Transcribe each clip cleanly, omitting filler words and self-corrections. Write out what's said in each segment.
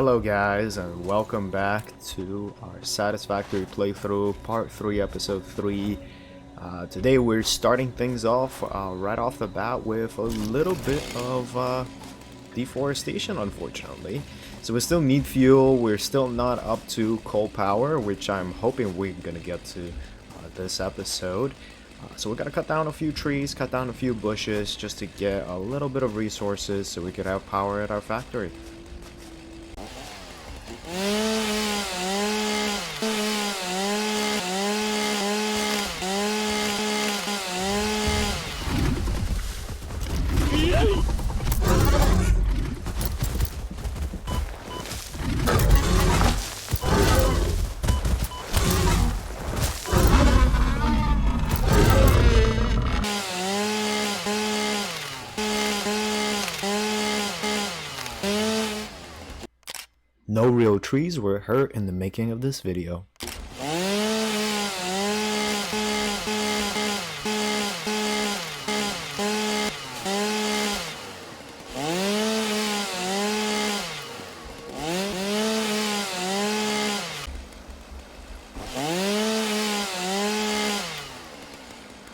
Hello guys, and welcome back to our Satisfactory playthrough, part 3, episode 3. Today we're starting things off right off the bat with a little bit of deforestation, unfortunately. So we still need fuel, we're still not up to coal power, which I'm hoping we're gonna get to this episode. So we're gonna cut down a few trees, cut down a few bushes, just to get a little bit of resources so we could have power at our factory. No real trees were hurt in the making of this video.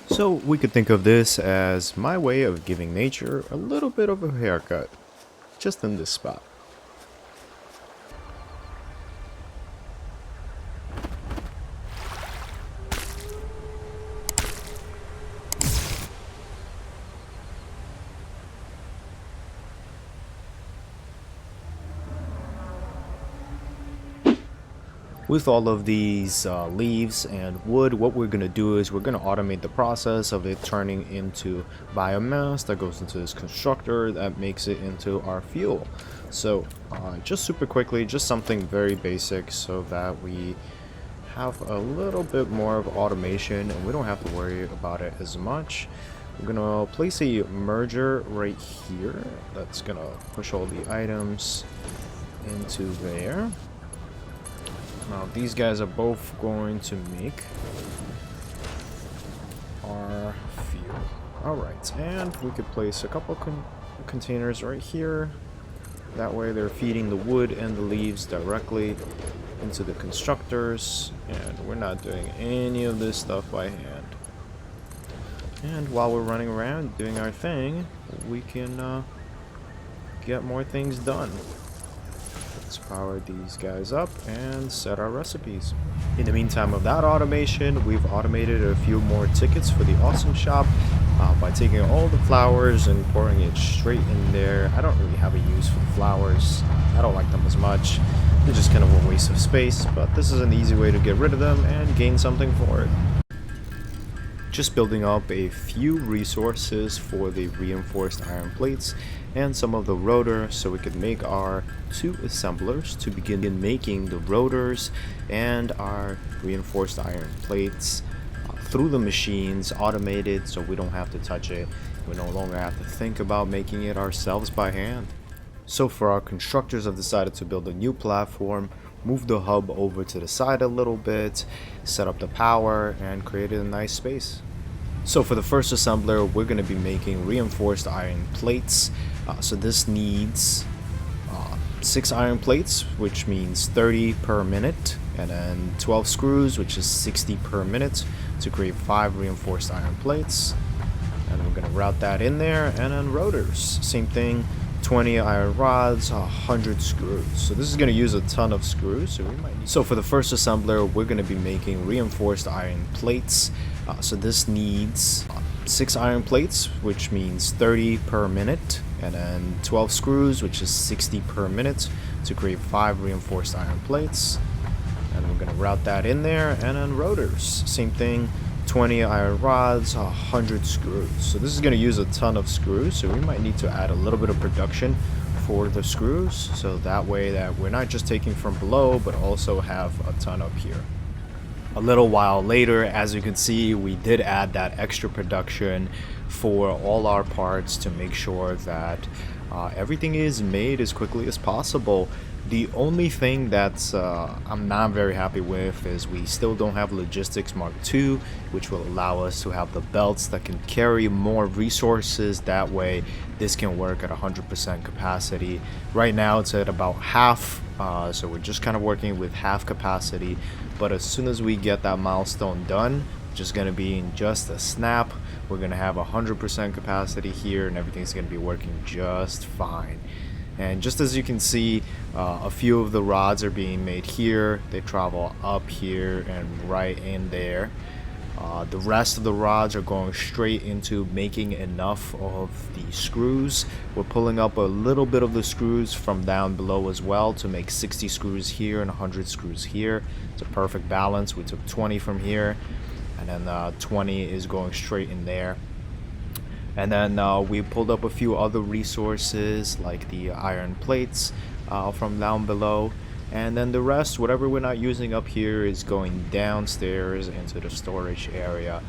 So we could think of this as my way of giving nature a little bit of a haircut, just in this spot. With all of these leaves and wood, what we're going to do is we're going to automate the process of it turning into biomass that goes into this constructor that makes it into our fuel. So just super quickly, just something very basic so that we have a little bit more of automation and we don't have to worry about it as much. We're going to place a merger right here. That's going to push all the items into there. Now these guys are both going to make our fuel. Alright, and we could place a couple containers right here. That way they're feeding the wood and the leaves directly into the constructors, and we're not doing any of this stuff by hand. And while we're running around doing our thing, we can get more things done. Let's power these guys up and set our recipes. In the meantime of that automation, we've automated a few more tickets for the awesome shop by taking all the flowers and pouring it straight in there. I don't really have a use for the flowers. I don't like them as much. They're just kind of a waste of space, but this is an easy way to get rid of them and gain something for it. Just building up a few resources for the reinforced iron plates and some of the rotor so we could make our 2 assemblers to begin making the rotors and our reinforced iron plates through the machines, automated, so we don't have to touch it. We no longer have to think about making it ourselves by hand. So for our constructors, have decided to build a new platform, move the hub over to the side a little bit, set up the power, and created a nice space. So for the first assembler, we're going to be making reinforced iron plates. So this needs 6 iron plates, which means 30 per minute, and then 12 screws, which is 60 per minute, to create 5 reinforced iron plates. And we're going to route that in there, and then rotors, same thing. 20 iron rods, 100 screws. So this is going to use a ton of screws, so we might need. So for the first assembler, we're going to be making reinforced iron plates. So this needs 6 iron plates, which means 30 per minute, and then 12 screws, which is 60 per minute, to create 5 reinforced iron plates. And we're going to route that in there, and then rotors, same thing. 20 iron rods, 100 screws. So this is going to use a ton of screws, so we might need to add a little bit of production for the screws, so that way that we're not just taking from below but also have a ton up here. A little while later, as you can see, we did add that extra production for all our parts to make sure that everything is made as quickly as possible. The only thing that's I'm not very happy with is we still don't have Logistics Mark II, which will allow us to have the belts that can carry more resources. That way, this can work at 100% capacity. Right now, it's at about half, so we're just kind of working with half capacity. But as soon as we get that milestone done, which is going to be in just a snap, we're going to have 100% capacity here, and everything's going to be working just fine. And just as you can see, a few of the rods are being made here. They travel up here and right in there. The rest of the rods are going straight into making enough of the screws. We're pulling up a little bit of the screws from down below as well to make 60 screws here and 100 screws here. It's a perfect balance. We took 20 from here, and then 20 is going straight in there. And then we pulled up a few other resources like the iron plates from down below. And then the rest, whatever we're not using up here, is going downstairs into the storage area.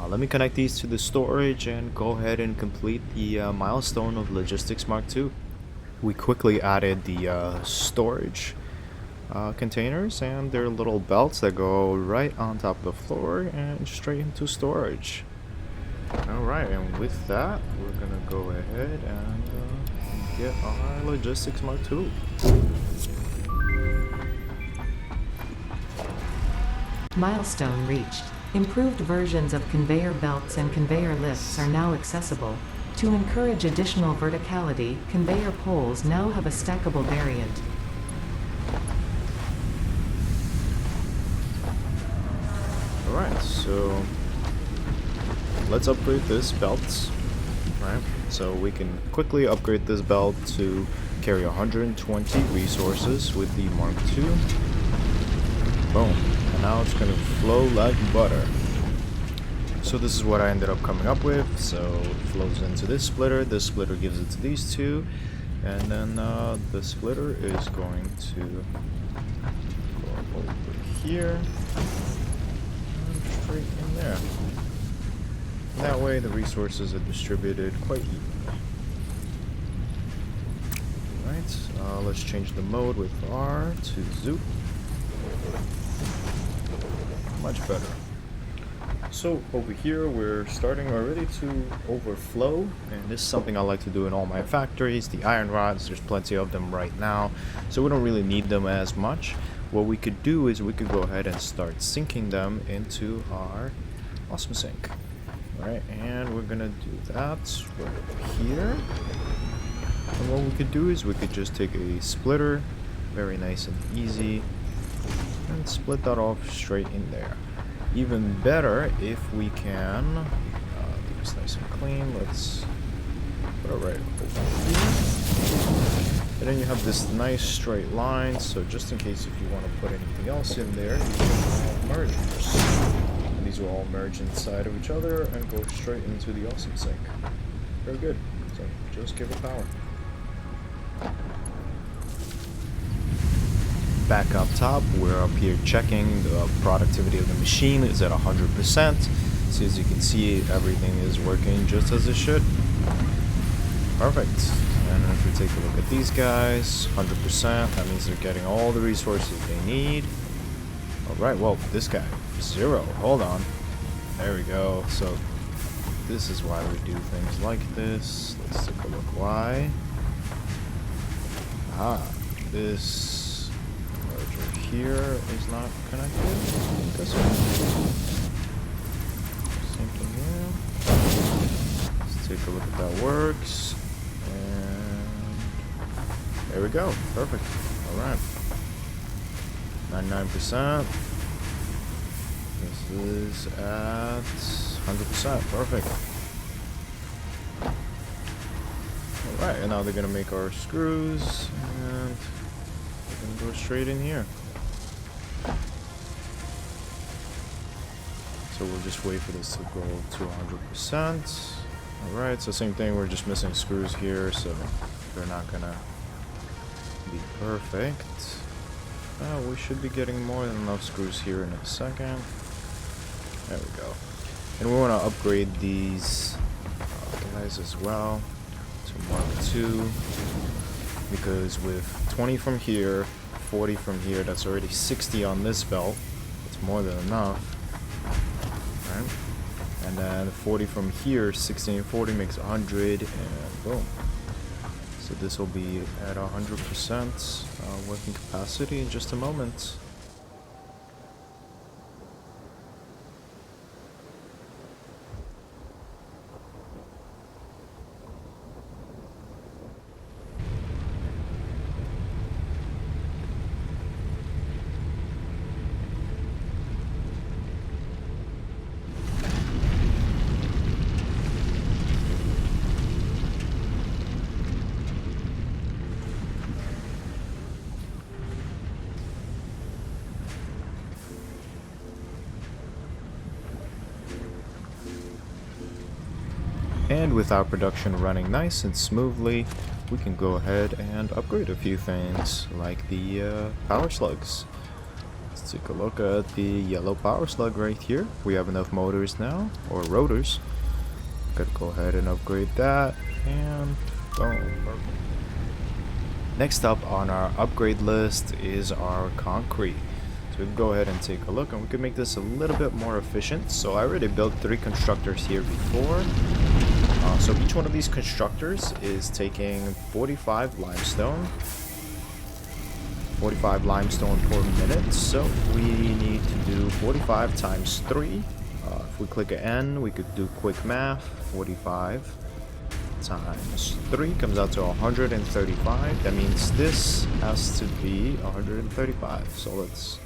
Let me connect these to the storage and go ahead and complete the milestone of Logistics Mark II. We quickly added the storage containers and their little belts that go right on top of the floor and straight into storage. Alright, and with that, we're gonna go ahead and get our Logistics Mark II. Milestone reached. Improved versions of conveyor belts and conveyor lifts are now accessible. To encourage additional verticality, conveyor poles now have a stackable variant. Alright, so let's upgrade this belt, right? So we can quickly upgrade this belt to carry 120 resources with the Mark II. Boom. And now it's going to flow like butter. So this is what I ended up coming up with. So it flows into this splitter gives it to these two, and then the splitter is going to go over here and straight in there. That way the resources are distributed quite evenly. Alright, let's change the mode with R to zoop. Much better. So over here we're starting already to overflow, and this is something I like to do in all my factories. The iron rods, there's plenty of them right now, so we don't really need them as much. What we could do is we could go ahead and start sinking them into our awesome sink. Alright, and we're gonna do that right over here. And what we could do is we could just take a splitter, very nice and easy, and split that off straight in there. Even better if we can keep this nice and clean. Let's put it right over here. And then you have this nice straight line, so just in case if you want to put anything else in there, you can mergers. These will all merge inside of each other and go straight into the awesome sink. Very good. So just give it power. Back up top, we're up here checking the productivity of the machine is at 100%. So as you can see, everything is working just as it should. Perfect. And if we take a look at these guys, 100%, that means they're getting all the resources they need. Alright, well, this guy, 0. Hold on. There we go. So this is why we do things like this. Let's take a look why. This merger here is not connected. This one. Same thing here. Let's take a look if that works. And there we go. Perfect. Alright. 99%. This is at 100%. Perfect. Alright, and now they're gonna make our screws, and we're gonna go straight in here. So we'll just wait for this to go to 100%. Alright, so same thing, we're just missing screws here, so they're not gonna be perfect. We should be getting more than enough screws here in a second. There we go. And we want to upgrade these guys as well to Mark II, because with 20 from here, 40 from here. That's already 60 on this belt. That's more than enough. Right? And then 40 from here, 60 and 40 makes 100, and boom. So this will be at 100% working capacity in just a moment. And with our production running nice and smoothly, we can go ahead and upgrade a few things, like the power slugs. Let's take a look at the yellow power slug right here. We have enough motors now, or rotors. Gotta go ahead and upgrade that, and boom. Next up on our upgrade list is our concrete. So we can go ahead and take a look, and we can make this a little bit more efficient. So I already built 3 constructors here before. So each one of these constructors is taking 45 limestone. 45 limestone per minute. So we need to do 45 times 3. If we click an N, we could do quick math. 45 times 3 comes out to 135. That means this has to be 135. So let's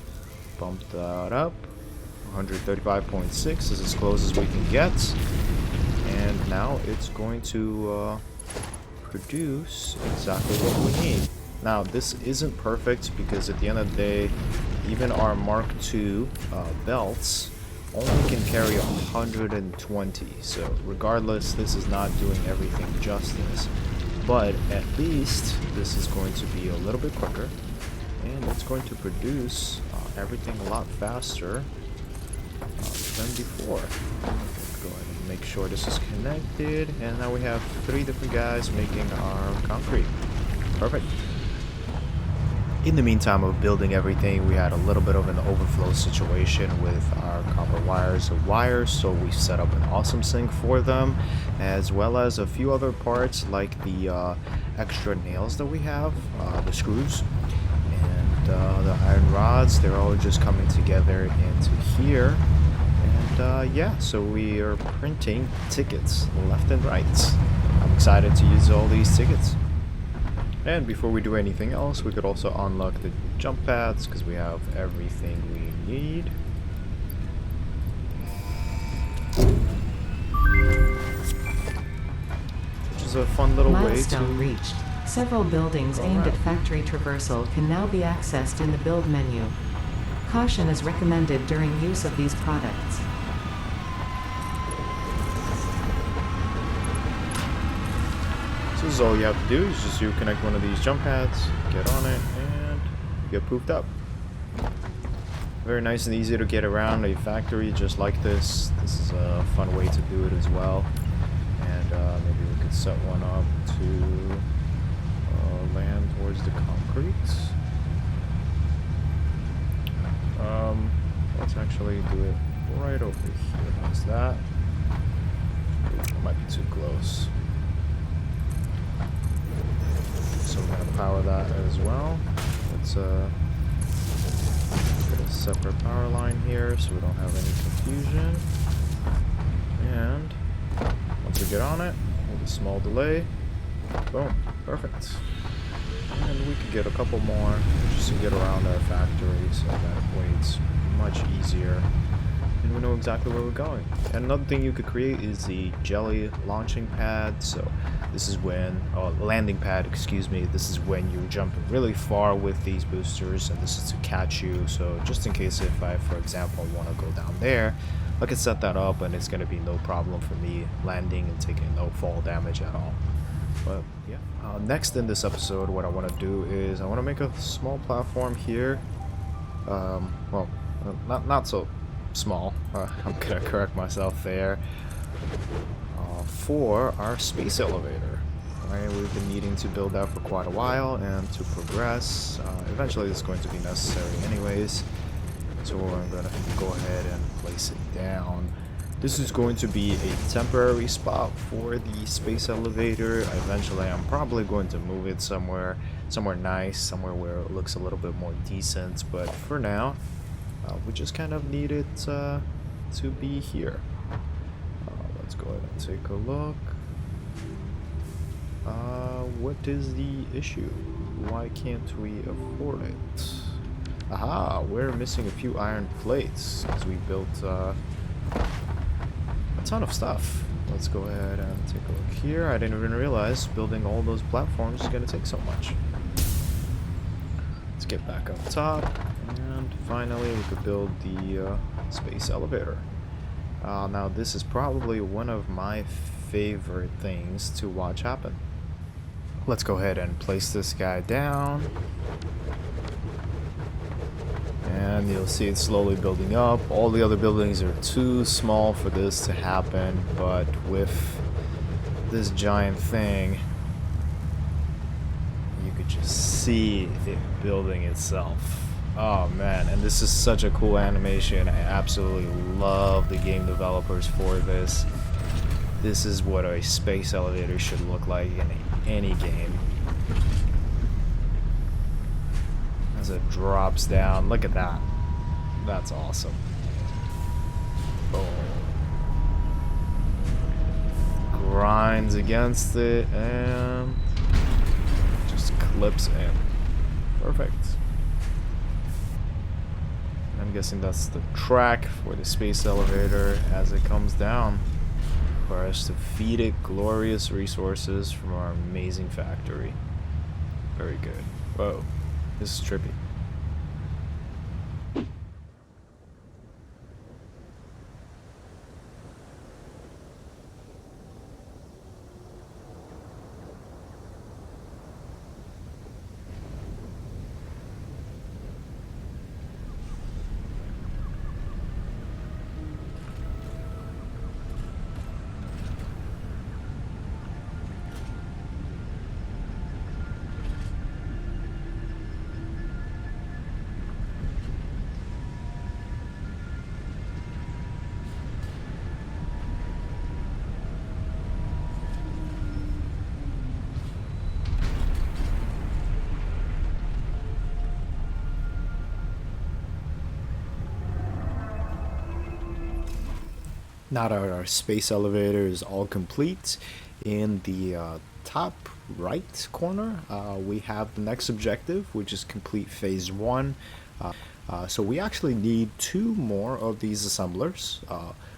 bump that up. 135.6 is as close as we can get. And now it's going to produce exactly what we need. Now this isn't perfect because at the end of the day, even our Mark II belts only can carry 120. So regardless, this is not doing everything justice. But at least this is going to be a little bit quicker, and it's going to produce everything a lot faster than before. Go ahead and make sure this is connected, and now we have 3 different guys making our concrete. Perfect. In the meantime of building everything, we had a little bit of an overflow situation with our copper wires or wires, so we set up an awesome sink for them, as well as a few other parts like the extra nails that we have, the screws, and the iron rods. They're all just coming together into here. Yeah, so we are printing tickets left and right. I'm excited to use all these tickets. And before we do anything else, we could also unlock the jump pads because we have everything we need. Which is a fun little Milestone way to... reached. Several buildings aimed at factory traversal can now be accessed in the build menu. Caution is recommended during use of these products. So this is all you have to do, is just you connect one of these jump pads, get on it, and you get poofed up. Very nice and easy to get around a factory just like this. This is a fun way to do it as well. And maybe we could set one up to land towards the concrete. Let's actually do it right over here. How's that? It might be too close. So we're gonna power that as well. Let's get a separate power line here so we don't have any confusion. And once we get on it, with a small delay, boom, perfect. And we could get a couple more just to get around our factory, so that way it's much easier and we know exactly where we're going. And another thing you could create is the jelly launching pad. So this is when, landing pad, excuse me, this is when you jump really far with these boosters, and this is to catch you. So just in case if I, for example, want to go down there, I can set that up and it's going to be no problem for me landing and taking no fall damage at all. But yeah, next in this episode, what I want to do is I want to make a small platform here. Well, not so small. I'm gonna correct myself there. For our space elevator. Right, we've been needing to build that for quite a while, and to progress, eventually it's going to be necessary anyways. So I'm gonna go ahead and place it down. This is going to be a temporary spot for the space elevator. Eventually I'm probably going to move it somewhere nice, somewhere where it looks a little bit more decent, but for now we just kind of need it to be here. Let's go ahead and take a look. What is the issue? Why can't we afford it? Aha, we're missing a few iron plates because we built a ton of stuff. Let's go ahead and take a look here. I didn't even realize building all those platforms is going to take so much. Let's get back up top, and finally we could build the space elevator. Now this is probably one of my favorite things to watch happen. Let's go ahead and place this guy down. And you'll see it slowly building up. All the other buildings are too small for this to happen, but with this giant thing, you could just see it building itself. Oh man, and this is such a cool animation. I absolutely love the game developers for this. This is what a space elevator should look like in any game. As it drops down, look at that. That's awesome. Boom. Grinds against it and just clips in. Perfect. I'm guessing that's the track for the space elevator as it comes down for us to feed it glorious resources from our amazing factory. Very good. Whoa, this is trippy. Now that our space elevator is all complete, in the top right corner we have the next objective, which is complete phase 1. So we actually need 2 more of these assemblers.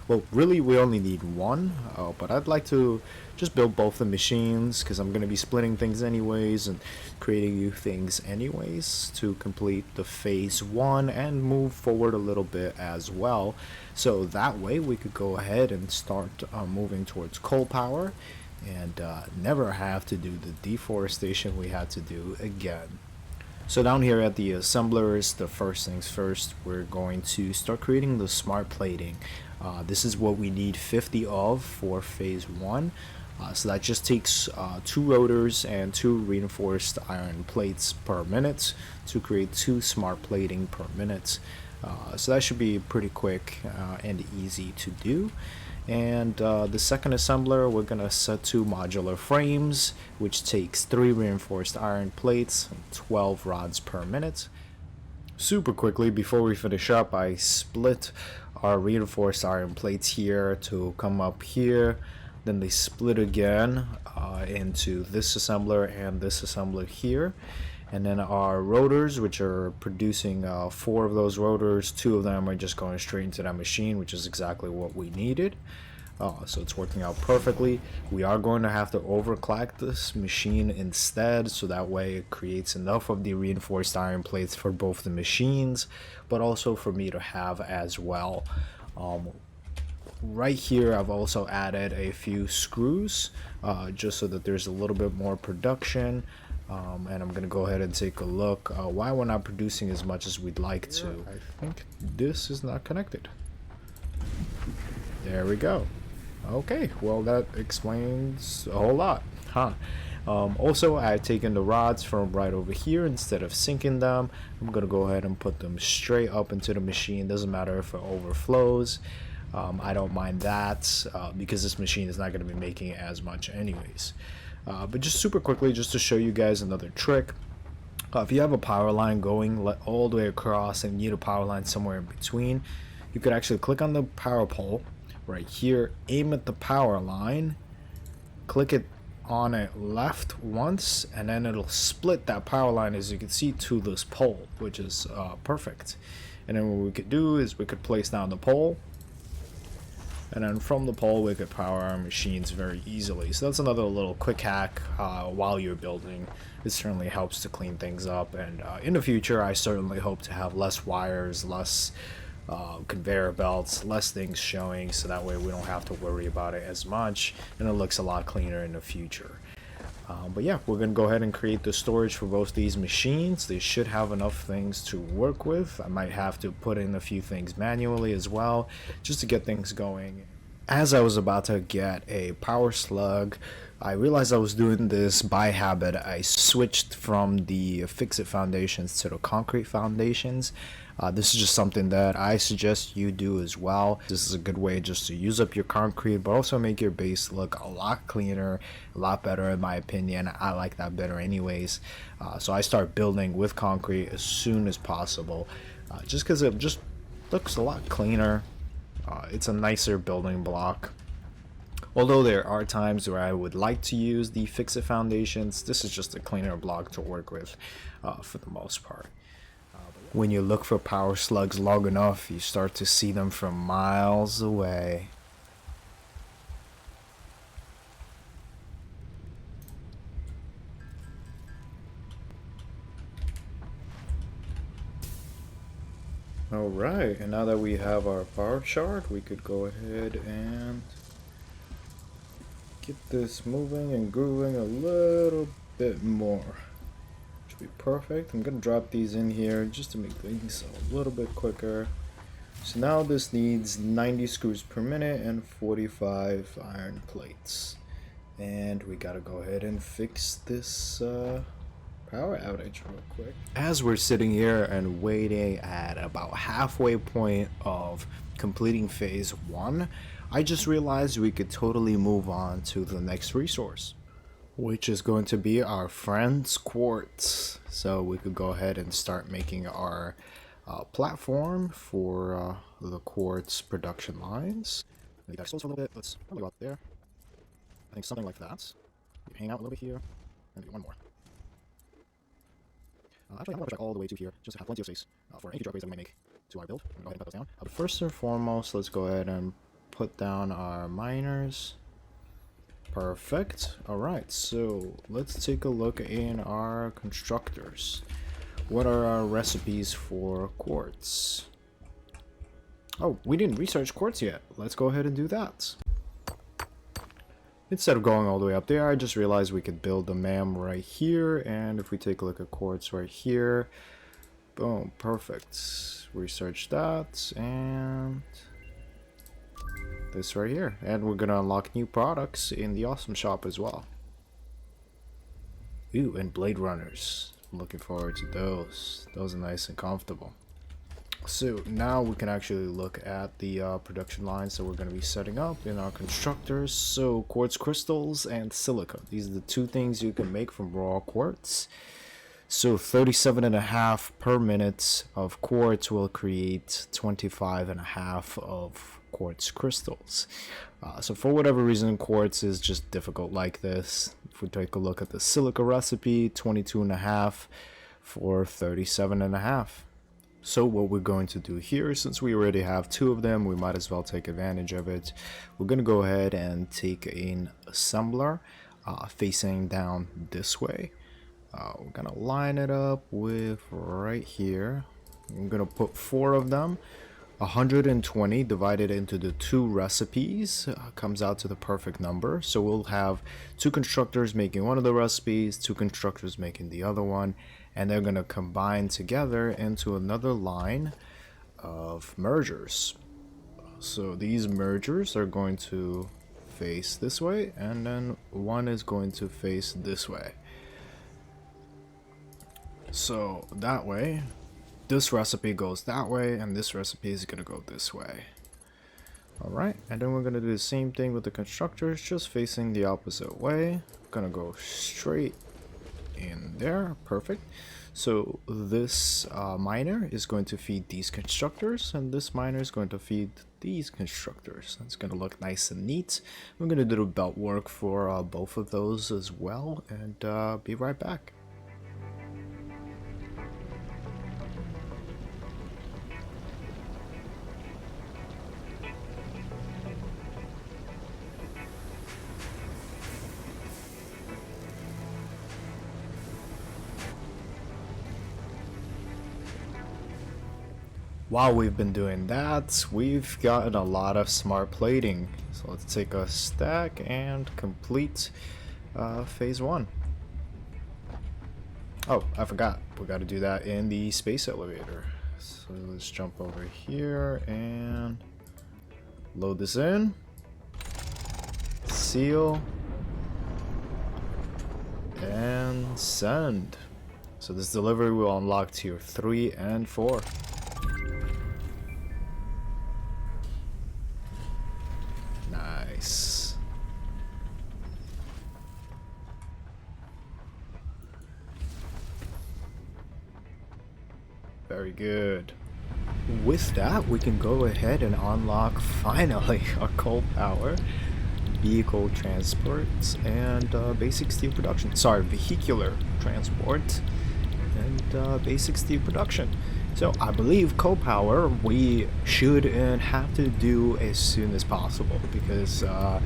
Well, really we only need 1, but I'd like to just build both the machines because I'm going to be splitting things anyways and creating new things anyways to complete the phase 1 and move forward a little bit as well. So that way we could go ahead and start moving towards coal power and never have to do the deforestation we had to do again. So down here at the assemblers, the first things first, we're going to start creating the smart plating. This is what we need 50 of for phase 1. So that just takes 2 rotors and 2 reinforced iron plates per minute to create 2 smart plating per minute. So that should be pretty quick and easy to do. And the second assembler, we're gonna set 2 modular frames, which takes 3 reinforced iron plates, 12 rods per minute. Super quickly, before we finish up, I split our reinforced iron plates here to come up here. Then they split again into this assembler and this assembler here. And then our rotors, which are producing 4 of those rotors, 2 of them are just going straight into that machine, which is exactly what we needed. So it's working out perfectly. We are going to have to overclock this machine instead, so that way it creates enough of the reinforced iron plates for both the machines, but also for me to have as well. Right here I've also added a few screws just so that there's a little bit more production. And I'm gonna go ahead and take a look why we're not producing as much as we'd like to. I think this is not connected. There we go. Okay, well that explains a whole lot, huh? Also, I've taken the rods from right over here. Instead of sinking them, I'm gonna go ahead and put them straight up into the machine. Doesn't matter if it overflows. I don't mind that because this machine is not going to be making as much anyways. But just super quickly, just to show you guys another trick. If you have a power line going all the way across and you need a power line somewhere in between, you could actually click on the power pole right here, aim at the power line, click it on it left once, and then it'll split that power line, as you can see, to this pole, which is perfect. And then what we could do is we could place down the pole, and then from the pole we could power our machines very easily. So that's another little quick hack while you're building. It certainly helps to clean things up, and in the future I certainly hope to have less wires, less conveyor belts, less things showing, so that way we don't have to worry about it as much and it looks a lot cleaner in the future. But yeah, we're gonna go ahead and create the storage for both these machines. They should have enough things to work with. I might have to put in a few things manually as well, just to get things going. As I was about to get a power slug, I realized I was doing this by habit. I switched from the fix-it foundations to the concrete foundations. This is just something that I suggest you do as well. This is a good way just to use up your concrete, but also make your base look a lot cleaner, a lot better in my opinion. I like that better anyways. So I start building with concrete as soon as possible, just because it just looks a lot cleaner. It's a nicer building block. Although there are times where I would like to use the fix-it foundations, this is just a cleaner block to work with for the most part. When you look for power slugs long enough, you start to see them from miles away. Alright, and now that we have our power shard, we could go ahead and get this moving and grooving a little bit more. Should be perfect. I'm gonna drop these in here just to make things a little bit quicker. So now this needs 90 screws per minute and 45 iron plates. And we gotta go ahead and fix this power outage real quick. As we're sitting here and waiting at about halfway point of completing phase 1, I just realized we could totally move on to the next resource, which is going to be our friend's quartz. So we could go ahead and start making our platform for the quartz production lines. Maybe that a little bit. Let's probably go out there. I think something like that. We hang out a little bit here, and do one more. Actually, I'm going to check all the way to here, just to have plenty of space for any future upgrades that we may make to our build. I'm going to go ahead and put those down. But first and foremost, let's go ahead and put down our miners. Perfect. Alright, so let's take a look in our constructors. What are our recipes for quartz? Oh, we didn't research quartz yet. Let's go ahead and do that. Instead of going all the way up there, I just realized we could build the MAM right here, and if we take a look at quartz right here, boom, perfect. Research that, and this right here. And we're gonna unlock new products in the awesome shop as well. Ooh, and Blade Runners. I'm looking forward to those. Those are nice and comfortable. So now we can actually look at the production lines that we're going to be setting up in our constructors. So quartz crystals and silica. These are the two things you can make from raw quartz. So 37.5 per minute of quartz will create 25.5 of quartz crystals. So for whatever reason, quartz is just difficult like this. If we take a look at the silica recipe, 22.5 for 37.5. So what we're going to do here, since we already have two of them, we might as well take advantage of it. We're going to go ahead and take an assembler facing down this way. We're going to line it up with right here. I'm going to put 4 of them. 120 divided into the 2 recipes comes out to the perfect number. So we'll have 2 constructors making one of the recipes, 2 constructors making the other one, and they're going to combine together into another line of mergers. So these mergers are going to face this way, and then one is going to face this way. So that way, this recipe goes that way, and this recipe is going to go this way. Alright, and then we're going to do the same thing with the constructors, just facing the opposite way. Gonna go straight in there. Perfect. So this miner is going to feed these constructors, and this miner is going to feed these constructors. It's going to look nice and neat. We're going to do the belt work for both of those as well, and be right back. While we've been doing that, we've gotten a lot of smart plating. So let's take a stack and complete phase 1. Oh, I forgot. We got to do that in the space elevator. So let's jump over here and load this in. Seal. And send. So this delivery will unlock tier 3 and 4. Nice. Very good. With that, we can go ahead and unlock finally our coal power, vehicle transports, and basic steel production. Sorry, vehicular transport and basic steel production. So I believe coal power we should and have to do as soon as possible, because the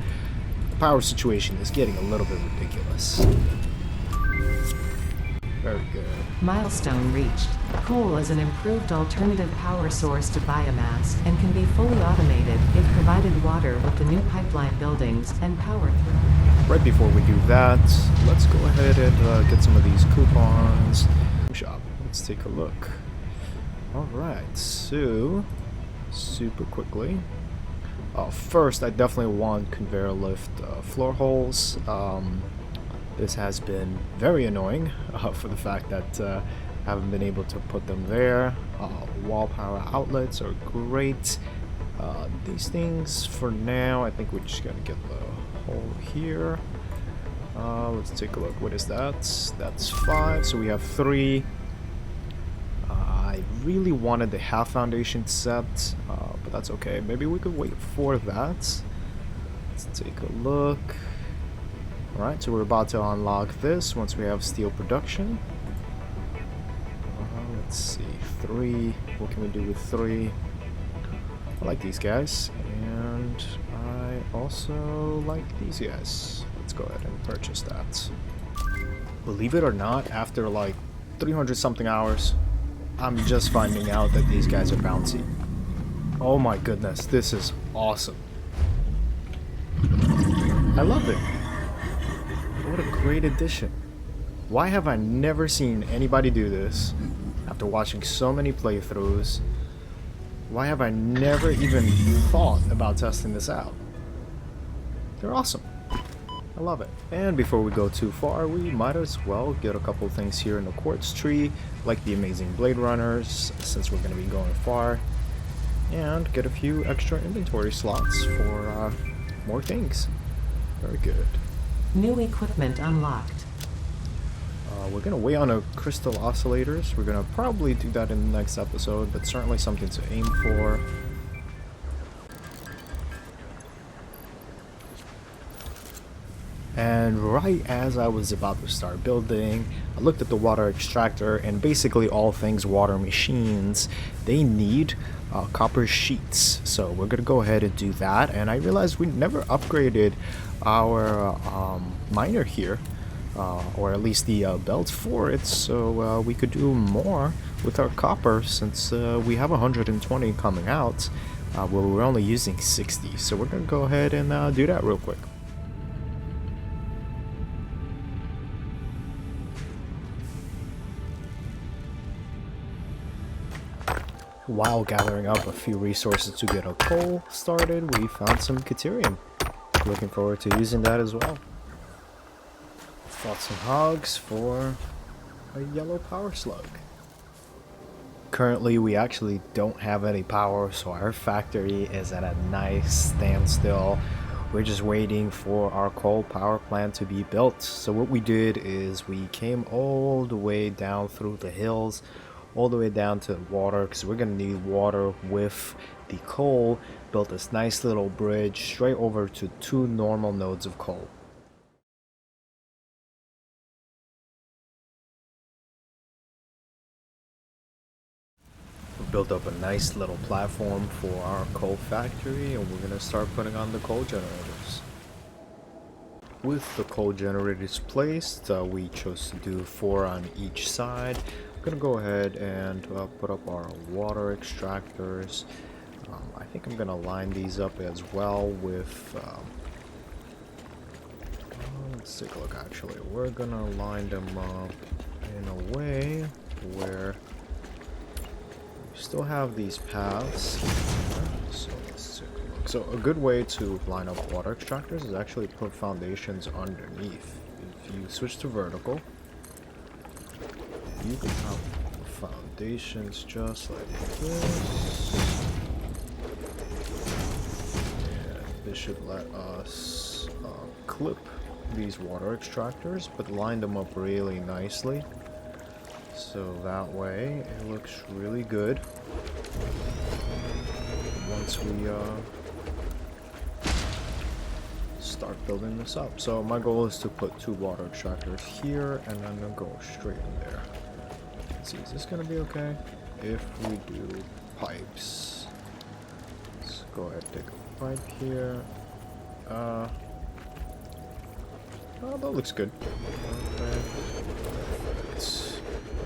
power situation is getting a little bit ridiculous. Very good. Milestone reached. Coal is an improved alternative power source to biomass and can be fully automated if provided water with the new pipeline buildings and power through. Right before we do that, let's go ahead and get some of these coupons. Shop. Let's take a look. Alright, so super quickly. First, I definitely want conveyor lift floor holes. This has been very annoying for the fact that I haven't been able to put them there. Wall power outlets are great. These things, for now, I think we're just gonna get the hole here. Let's take a look. What is that? That's 5. So we have 3. I really wanted the half foundation set, but that's okay. Maybe we could wait for that. Let's take a look. Alright, so we're about to unlock this once we have steel production. Let's see, 3. What can we do with 3? I like these guys, and I also like these guys. Let's go ahead and purchase that. Believe it or not, after like 300 something hours, I'm just finding out that these guys are bouncy. Oh my goodness, this is awesome. I love it. What a great addition. Why have I never seen anybody do this after watching so many playthroughs? Why have I never even thought about testing this out? They're awesome. I love it. And before we go too far, we might as well get a couple things here in the quartz tree, like the amazing blade runners, since we're going to be going far, and get a few extra inventory slots for more things. Very good. New equipment unlocked. We're going to wait on the crystal oscillators. We're going to probably do that in the next episode, but certainly something to aim for. And right as I was about to start building, I looked at the water extractor, and basically all things water machines, they need copper sheets. So we're going to go ahead and do that. And I realized we never upgraded our miner here, or at least the belt for it, so we could do more with our copper, since we have 120 coming out. Well, we're only using 60, so we're going to go ahead and do that real quick. While gathering up a few resources to get a coal started, we found some Caterium. Looking forward to using that as well. Fought some hogs for a yellow power slug. Currently, we actually don't have any power, so our factory is at a nice standstill. We're just waiting for our coal power plant to be built. So what we did is we came all the way down through the hills, all the way down to water, because we're going to need water with the coal. Built this nice little bridge straight over to 2 normal nodes of coal. We built up a nice little platform for our coal factory, and we're going to start putting on the coal generators. With the coal generators placed, we chose to do 4 on each side. I'm going to go ahead and put up our water extractors. I think I'm going to line these up as well with... let's take a look actually. We're going to line them up in a way where we still have these paths here. So let's take a look. So a good way to line up water extractors is actually put foundations underneath. If you switch to vertical, you can have foundations just like this. And this should let us clip these water extractors, but line them up really nicely. So that way it looks really good once we start building this up. So my goal is to put 2 water extractors here and then go straight in there. Let's see, is this gonna be okay? If we do pipes, let's go ahead and take a pipe here. Oh, that looks good. Okay.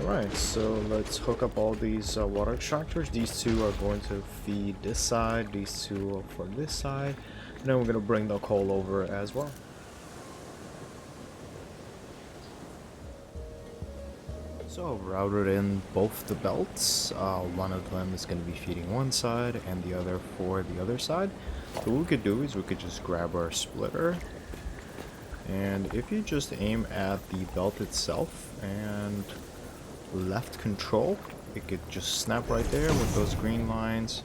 Alright, so let's hook up all these water extractors. These 2 are going to feed this side, these 2 are for this side, and then we're going to bring the coal over as well. So I've routed in both the belts. One of them is going to be feeding one side and the other for the other side. So what we could do is we could just grab our splitter, and if you just aim at the belt itself and left control, it could just snap right there with those green lines,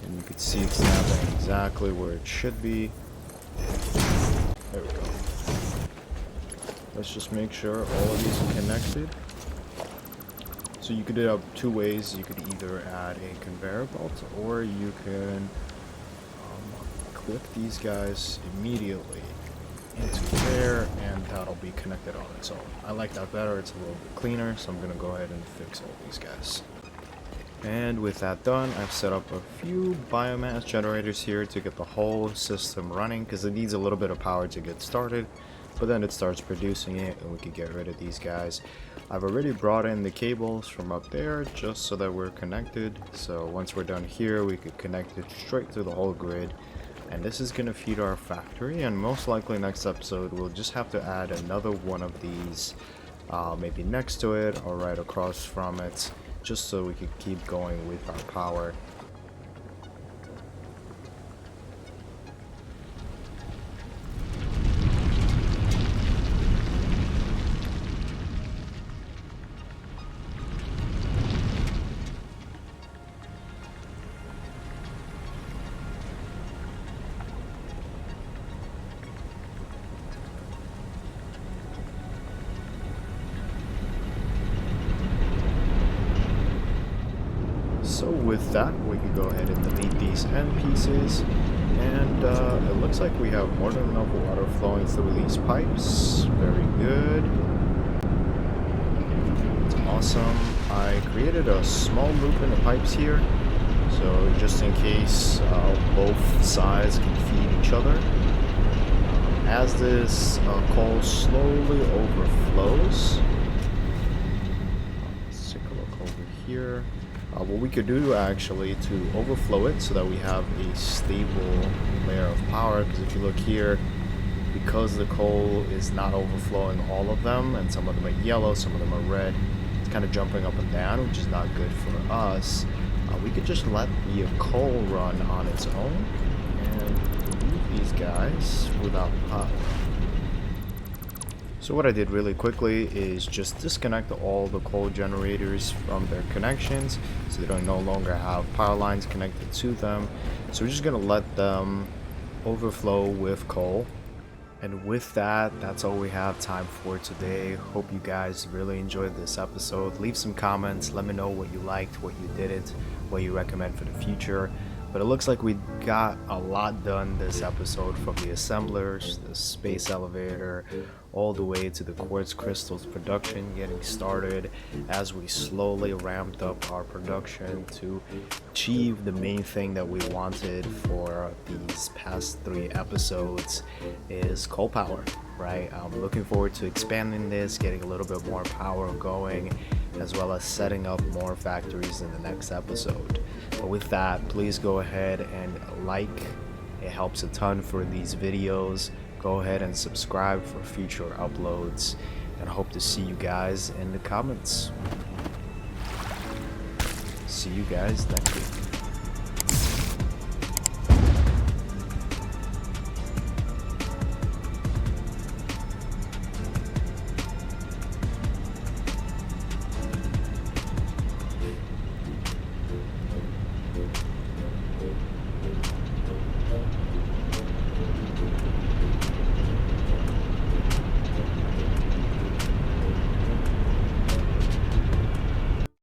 and you could see it snapping exactly where it should be. There we go. Let's just make sure all of these are connected. So you could do it 2 ways. You could either add a conveyor belt, or you can clip these guys immediately into there, and that'll be connected on its own. I like that better, it's a little bit cleaner, so I'm gonna go ahead and fix all these guys. And with that done, I've set up a few biomass generators here to get the whole system running, because it needs a little bit of power to get started, but then it starts producing it and we can get rid of these guys. I've already brought in the cables from up there just so that we're connected, so once we're done here we could connect it straight to the whole grid. And this is going to feed our factory, and most likely next episode we'll just have to add another one of these, maybe next to it or right across from it, just so we can keep going with our power. So with that, we can go ahead and delete these end pieces, and it looks like we have more than enough water flowing through these pipes. Very good. It's awesome. I created a small loop in the pipes here, so just in case both sides can feed each other. As this coal slowly overflows, let's take a look over here. What we could do actually to overflow it so that we have a stable layer of power, because if you look here, because the coal is not overflowing all of them, and some of them are yellow, some of them are red, it's kind of jumping up and down, which is not good for us. We could just let the coal run on its own and leave these guys without power. So what I did really quickly is just disconnect all the coal generators from their connections, so they don't no longer have power lines connected to them. So we're just gonna let them overflow with coal. And with that, that's all we have time for today. Hope you guys really enjoyed this episode. Leave some comments, let me know what you liked, what you didn't, what you recommend for the future. But it looks like we got a lot done this episode, from the assemblers, the space elevator, all the way to the quartz crystals production getting started, as we slowly ramped up our production to achieve the main thing that we wanted for these past 3 episodes, is coal power, right? I'm looking forward to expanding this, getting a little bit more power going, as well as setting up more factories in the next episode. But with that, please go ahead and like. It helps a ton for these videos. Go ahead and subscribe for future uploads, and I hope to see you guys in the comments. See you guys next week.